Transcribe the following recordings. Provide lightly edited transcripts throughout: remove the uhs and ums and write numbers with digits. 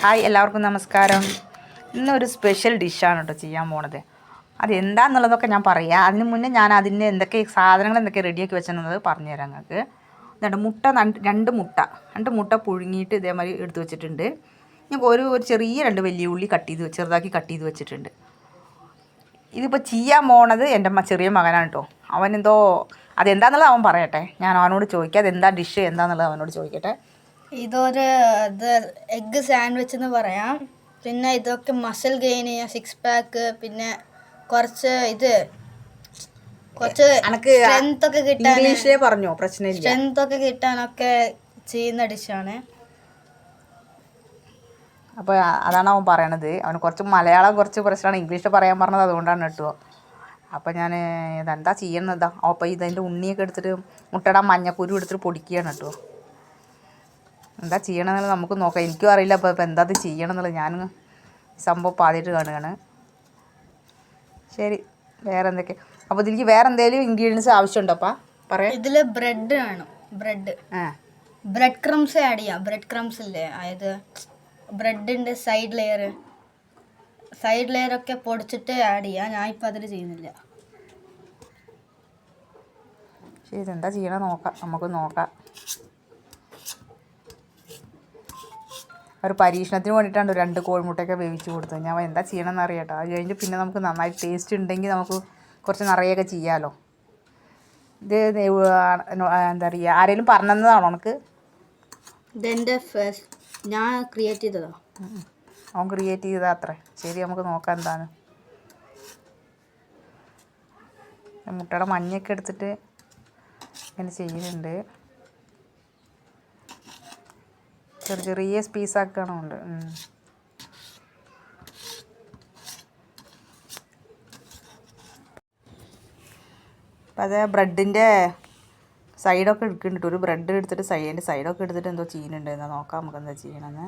Hi, എല്ലാവർക്കും നമസ്കാരം. ഇന്നൊരു സ്പെഷ്യൽ ഡിഷാണ് കേട്ടോ ചെയ്യാൻ പോണത്. അതെന്താണെന്നുള്ളതൊക്കെ ഞാൻ പറയാം. അതിന് മുന്നേ ഞാൻ അതിൻ്റെ സാധനങ്ങൾ എന്തൊക്കെ റെഡിയാക്കി വെച്ചെന്നുള്ളത് പറഞ്ഞുതരാം നിങ്ങൾക്ക്. എന്നിട്ട് രണ്ട് മുട്ട പുഴുങ്ങിയിട്ട് ഇതേമാതിരി എടുത്ത് വെച്ചിട്ടുണ്ട്. ഞാൻ ഒരു ചെറിയ 2 വലിയ ഉള്ളി ചെറുതാക്കി കട്ട് ചെയ്ത് വെച്ചിട്ടുണ്ട്. ഇതിപ്പോൾ ചെയ്യാൻ പോണത് എൻ്റെ ചെറിയ മകനാണ് കേട്ടോ. അവനെന്തോ അതെന്താണെന്നുള്ളത് അവൻ പറയട്ടെ. ഞാൻ അവനോട് ചോദിക്കാം അതെന്താ ഡിഷ് എന്താണെന്നുള്ളത് അവനോട് ചോദിക്കട്ടെ. ഇതൊരു എഗ്ഗ് സാൻഡ്വിച്ച് എന്ന് പറയാം. പിന്നെ ഇതൊക്കെ മസിൽ ഗെയിൻ ചെയ്യാൻ 6 പാക്ക്, പിന്നെ കുറച്ച് സ്ട്രെങ്ത് ഒക്കെ കിട്ടാൻ പറഞ്ഞോ, പ്രശ്നമില്ല. സ്ട്രെങ്ത് ഒക്കെ കിട്ടാനൊക്കെ ചെയ്യുന്ന ഡിഷാണ്. അപ്പോൾ അതാണ് അവൻ പറയണത്. അവന് കുറച്ച് മലയാളം കുറച്ച് പ്രശ്നമാണ്, ഇംഗ്ലീഷ് പറയാൻ പറഞ്ഞത് അതുകൊണ്ടാണ് കേട്ടോ. അപ്പോൾ ഞാൻ ഇതെന്താ ചെയ്യണതാ. അപ്പോൾ ഇതിൻ്റെ ഉണ്ണിയൊക്കെ എടുത്തിട്ട് മുട്ടയുടെ മഞ്ഞക്കുരു എടുത്തിട്ട് പൊടിക്കുകയാണ് കേട്ടോ. എന്താ ചെയ്യണമെന്നുള്ളത് നമുക്ക് നോക്കാം. എനിക്കും അറിയില്ല അപ്പോൾ എന്താ ഇത് ചെയ്യണമെന്നുള്ളത്. ഞാൻ സംഭവം ആദ്യമായിട്ട് കാണുകയാണ്. ശരി, വേറെ എന്തൊക്കെ? അപ്പോൾ ഇതിലേക്ക് വേറെ എന്തെങ്കിലും ഇൻഗ്രീഡിയൻസ് ആവശ്യമുണ്ടോ? അപ്പം പറയാം. ഇതിൽ ബ്രെഡ് വേണം. ബ്രെഡ് ക്രംസ് ആഡ് ചെയ്യാം. ബ്രെഡ് ക്രംസ് ഇല്ലേ, അതായത് ബ്രെഡിൻ്റെ സൈഡ് ലെയറൊക്കെ പൊടിച്ചിട്ട് ആഡ് ചെയ്യാം. ഞാൻ ഇപ്പോൾ അതിൽ ചെയ്യുന്നില്ല. ശരി, ഇതെന്താ ചെയ്യണം നോക്കാം, നമുക്ക് നോക്കാം. ഒരു പരീക്ഷണത്തിന് വേണ്ടിയിട്ടാണ് 2 കോഴിമുട്ടയൊക്കെ വേവിച്ച് കൊടുത്തത്. ഞാൻ എന്താ ചെയ്യണമെന്ന് അറിയാട്ടോ. അത് കഴിഞ്ഞ് പിന്നെ നമുക്ക് നന്നായി ടേസ്റ്റ് ഉണ്ടെങ്കിൽ നമുക്ക് കുറച്ച് നിറയൊക്കെ ചെയ്യാമല്ലോ. ഇത് എന്താ പറയുക, ആരെങ്കിലും പറഞ്ഞതാണോ ഉനക്ക്? ഇതെൻ്റെ ഞാൻ ക്രിയേറ്റ് ചെയ്തതാ. അവൻ ക്രിയേറ്റ് ചെയ്തതാ അത്രേ. ശരി, നമുക്ക് നോക്കാം എന്താണ്. മുട്ടയുടെ മഞ്ഞയൊക്കെ എടുത്തിട്ട് ഇങ്ങനെ ചെയ്യുന്നുണ്ട്. ചെറിയ പീസാക്കണമുണ്ട്. അപ്പം അത് ബ്രെഡിൻ്റെ സൈഡൊക്കെ എടുക്കുന്നുണ്ട്. ഒരു ബ്രെഡ് എടുത്തിട്ട് അതിൻ്റെ സൈഡൊക്കെ എടുത്തിട്ട് എന്തോ ചെയ്യുന്നുണ്ട്. എന്നാൽ നോക്കാം നമുക്ക് എന്താ ചെയ്യണമെന്ന്.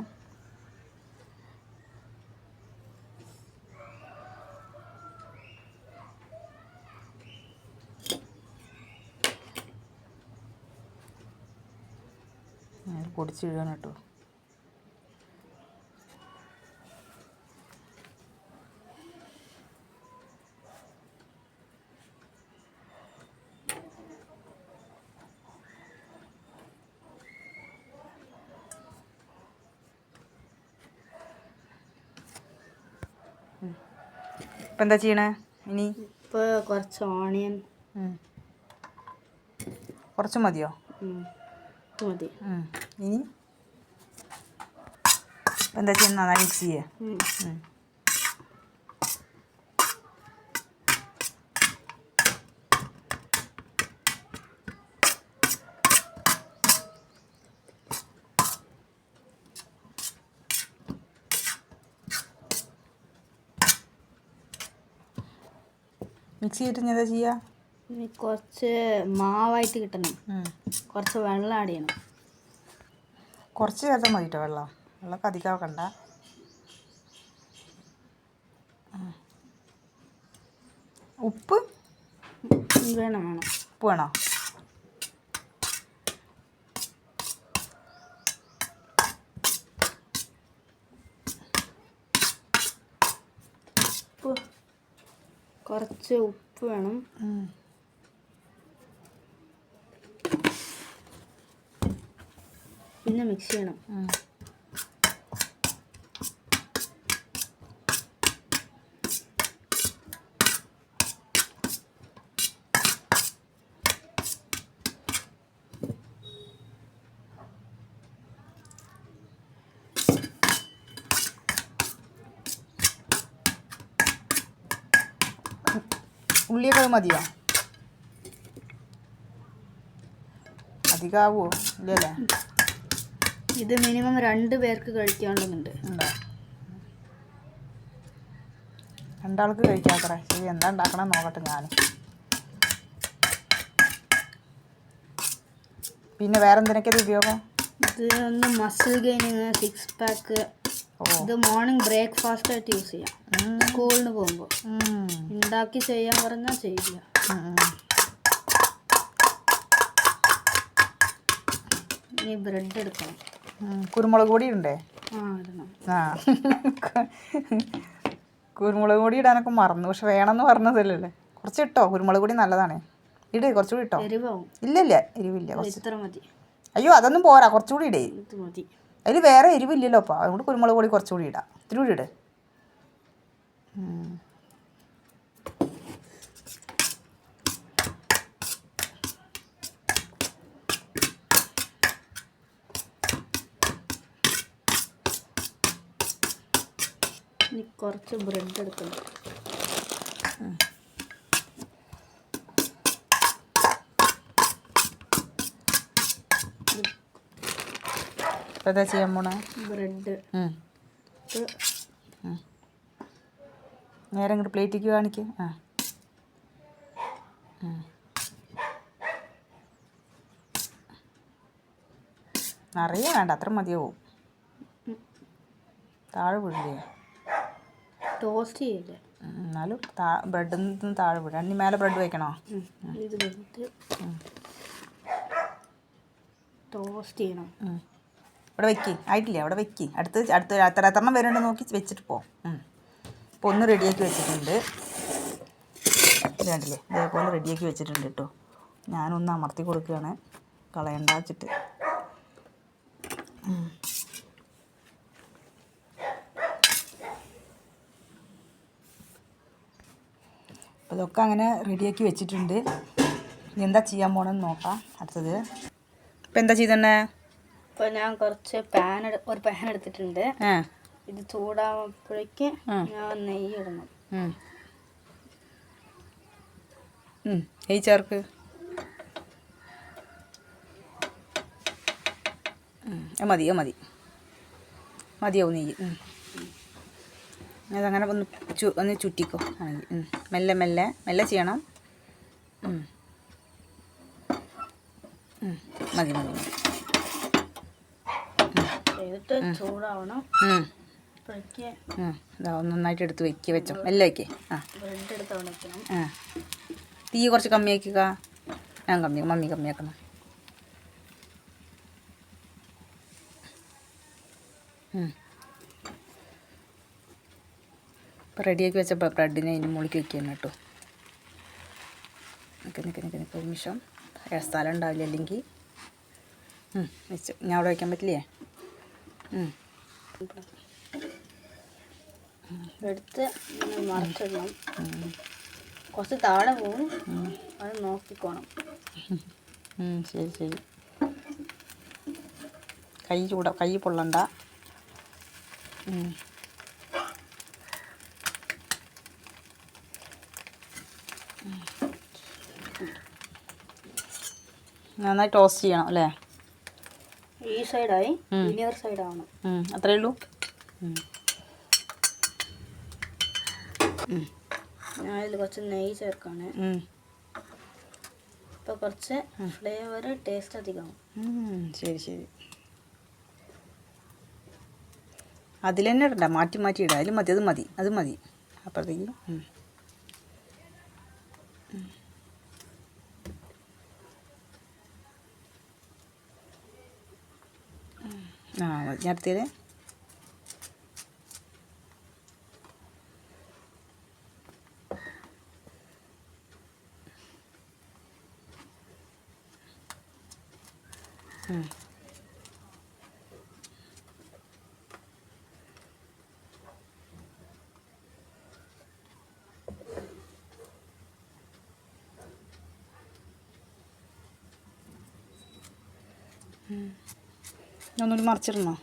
പൊടിച്ചിടുകയാണ് കേട്ടോ. ഇപ്പം എന്താ ചെയ്യണേ ഇനി? ഇപ്പോൾ കുറച്ച് ഓണിയൻ. കുറച്ച് മതിയോ? മതി. ഇനി എന്താ ചെയ്യുക, നന്നായി മിക്സ് ചെയ്യേ. മിക്സ് ചെയ്തിട്ട് എന്താ ചെയ്യുക? ഇനി കുറച്ച് മാവായിട്ട് കിട്ടണം. കുറച്ച് വെള്ളം ആഡ് ചെയ്യണം. കുറച്ച് ചേർത്താൽ മതി കേട്ടോ. വെള്ളമൊക്കെ അധികം ആക്കണ്ട. ഉപ്പ് വേണം. ഉപ്പ് വേണോ? കുറച്ച് ഉപ്പ് വേണം. പിന്നെ മിക്സ് ചെയ്യണം. ഉള്ളിയൊക്കെ മതിയോ? അധികമാവോ? ഇല്ലല്ലേ. ഇത് മിനിമം 2 പേർക്ക് കഴിക്കാനുണ്ടെന്നുണ്ട്. 2 ആൾക്ക് കഴിക്കാത്രേ. ശരി, എന്താ ഉണ്ടാക്കണം നോക്കട്ടെ ഞാൻ. പിന്നെ വേറെ എന്തിനൊക്കെ ഉപയോഗം? ഇത് ഒന്ന് മസിൽ ഗെയിനിങ്, 6 പാക്ക്. ഇത് മോർണിംഗ് ബ്രേക്ക്ഫാസ്റ്റ് ആയിട്ട് യൂസ് ചെയ്യാം. സ്കൂളിന് പോകുമ്പോൾ ഉണ്ടാക്കി ചെയ്യാൻ പറഞ്ഞാൽ ചെയ്യില്ല. ഇനി ബ്രെഡ് എടുക്കണം. കുരുമുളക് പൊടി ഉണ്ടേ? ഇടണം. ആ കുരുമുളക് പൊടി ഇടാനൊക്കെ മറന്നു, പക്ഷെ വേണമെന്ന് പറഞ്ഞതല്ലേ. കുറച്ച് ഇട്ടോ, കുരുമുളക് പൊടി നല്ലതാണ്. ഇട്, കുറച്ചുകൂടി ഇട്ടോ. എരിവാവും. ഇല്ല എരിവില്ല, കുറച്ച്. ഇത്ര മതി. അയ്യോ അതൊന്നും പോരാ, കുറച്ചുകൂടി ഇടേ. ഇത് മതി. അതിൽ വേറെ എരിവില്ലല്ലോ അപ്പോൾ, അതുകൊണ്ട് കുരുമുളക് പൊടി കുറച്ചുകൂടി ഇടാം. ഇത്തിരി കൂടി ഇട്. ഇനി കുറച്ച് ബ്രെഡ് എടുക്കണം. എന്താ ചെയ്യാൻ പോണേ? ബ്രെഡ് നേരെ ഇങ്ങോട്ട് പ്ലേറ്റിലേക്ക് കാണിക്കുക. നിറയെ വേണ്ട, അത്ര മതിയാവും. താഴെ വീഴില്ലേ? ടോസ്റ്റ് ചെയ്യില്ലേ? എന്നാലും ബ്രെഡിൽ നിന്ന് താഴെ വീഴാം. ഇനി മേലെ ബ്രെഡ് വയ്ക്കണോ? ഇത് വെച്ചിട്ട് ടോസ്റ്റ് ചെയ്യണം. ഇവിടെ വെക്കി, ആയിട്ടില്ല, അവിടെ വെക്കി. അടുത്ത് എത്രണ്ണം വരുന്നുണ്ട് നോക്കി വെച്ചിട്ട് പോ. ഇപ്പോൾ ഒന്ന് റെഡിയാക്കി വെച്ചിട്ടുണ്ട്. വേണ്ടില്ലേ, ഇതേപോലെ റെഡിയാക്കി വെച്ചിട്ടുണ്ട് കേട്ടോ. ഞാനൊന്ന് അമർത്തി കൊടുക്കുകയാണ്, കളയണ്ട വെച്ചിട്ട്. അപ്പോൾ ഇതൊക്കെ അങ്ങനെ റെഡിയാക്കി വെച്ചിട്ടുണ്ട്. ഇനി എന്താ ചെയ്യാൻ പോകണമെന്ന് നോക്കാം. അടുത്തത് ഇപ്പം എന്താ ചെയ്തന്നെ? ഇപ്പോൾ ഞാൻ കുറച്ച് ഒരു പാൻ എടുത്തിട്ടുണ്ട്. ഇത് ചൂടാകുമ്പോഴേക്ക് ഞാൻ നെയ്യ് ഇടണം. നെയ്യ് ചേർക്ക്. മതിയാവും നെയ്യ്. അതങ്ങനെ ഒന്ന് ചുറ്റിക്കോ. മെല്ലെ മെല്ലെ മെല്ലെ ചെയ്യണം. മതി ചെയ്തിട്ട് ചൂടാവണം. നന്നായിട്ട് എടുത്ത് വെച്ചോ, മെല്ലെ വയ്ക്കേ. ബ്രെഡ് എടുത്ത് അവിടെ വെക്കണം. തീ കുറച്ച് കമ്മിയാക്കുക. ഞാൻ മമ്മി കമ്മിയാക്കണം. ഇപ്പോൾ റെഡിയാക്കി വെച്ച ബ്രെഡിനെ അതിന് മുകളിലേക്ക് വയ്ക്കുകയാണ് കേട്ടോ. നിൽക്ക് ഒരു നിമിഷം, സ്ഥലം ഉണ്ടാവില്ല അല്ലെങ്കിൽ. വെച്ചു. ഞാൻ അവിടെ വയ്ക്കാൻ പറ്റില്ലേ? എടുത്ത് മറച്ചിടണം. കുറച്ച് താഴെ പോകും, അത് നോക്കിക്കോണം. ശരി. കൈ പൊള്ളണ്ട. നന്നായി ടോസ്റ്റ് ചെയ്യണം അല്ലേ? ഈ സൈഡായി, ഇനിയൊരു സൈഡാവണം. അത്രയേ ഉള്ളൂ. ഞാൻ അതിൽ കുറച്ച് നെയ്യ് ചേർക്കാണ്. ഇപ്പോൾ കുറച്ച് ഫ്ലേവർ ടേസ്റ്റ് അധികമാവും. ശരി. അതിൽ തന്നെ ഇടണ്ട, മാറ്റി ഇടാം. അതിൽ മതി, അത് മതി. അപ്പോഴത്തേക്ക് ഞാൻ എടുത്തേരെ. ഒന്നുകൂടി മറിച്ചിടണോ?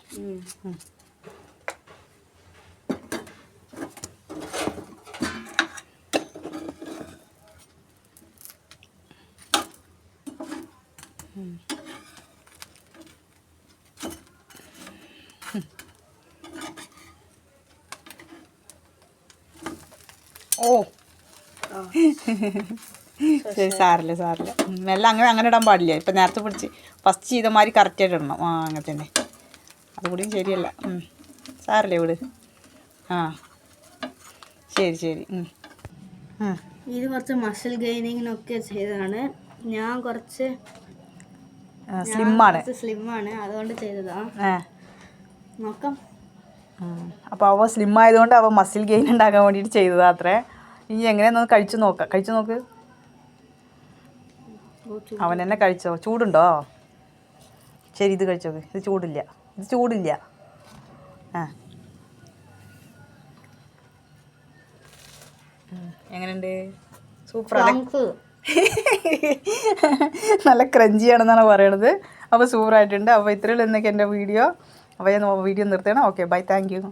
ഓ ശരി, സാറില്ല. മെല്ലെ അങ്ങനെ ഇടാൻ പാടില്ല. ഇപ്പം നേരത്തെ പിടിച്ച് ഫസ്റ്റ് ചെയ്ത മാതിരി കറക്റ്റായിട്ട് ഇടണം. അങ്ങനെ തന്നെ. അതുകൂടിയും ശരിയല്ല. സാറില്ലേ വിട്. ശരി. ഇത് കുറച്ച് മസിൽ ഗെയിനിങ്ങിനൊക്കെ ചെയ്തതാണ്. ഞാൻ കുറച്ച് സ്ലിമ്മാണ്, അതുകൊണ്ട് ചെയ്തതാ. നോക്കാം. അപ്പോൾ അവ സ്ലിം ആയതുകൊണ്ട് അവ മസിൽ ഗെയിൻ ഉണ്ടാക്കാൻ വേണ്ടിയിട്ട് ചെയ്തതാ അത്രേ. ഇനി എങ്ങനെയാണെന്ന് കഴിച്ചു നോക്കാം. കഴിച്ചു നോക്ക്. അവൻ തന്നെ കഴിച്ചോ. ചൂടുണ്ടോ? ശരി, ഇത് കഴിച്ചോക്ക്. ഇത് ചൂടില്ല. ആ, എങ്ങനെയുണ്ട്? സൂപ്പർ അല്ലേ? നല്ല ക്രഞ്ചിയാണെന്നാണ് പറയണത്. അപ്പോൾ സൂപ്പറായിട്ടുണ്ട്. അപ്പോൾ ഇത്രയുള്ള എന്നൊക്കെ എൻ്റെ വീഡിയോ. അപ്പോൾ ഞാൻ വീഡിയോ നിർത്തണം. Okay, bye, thank U.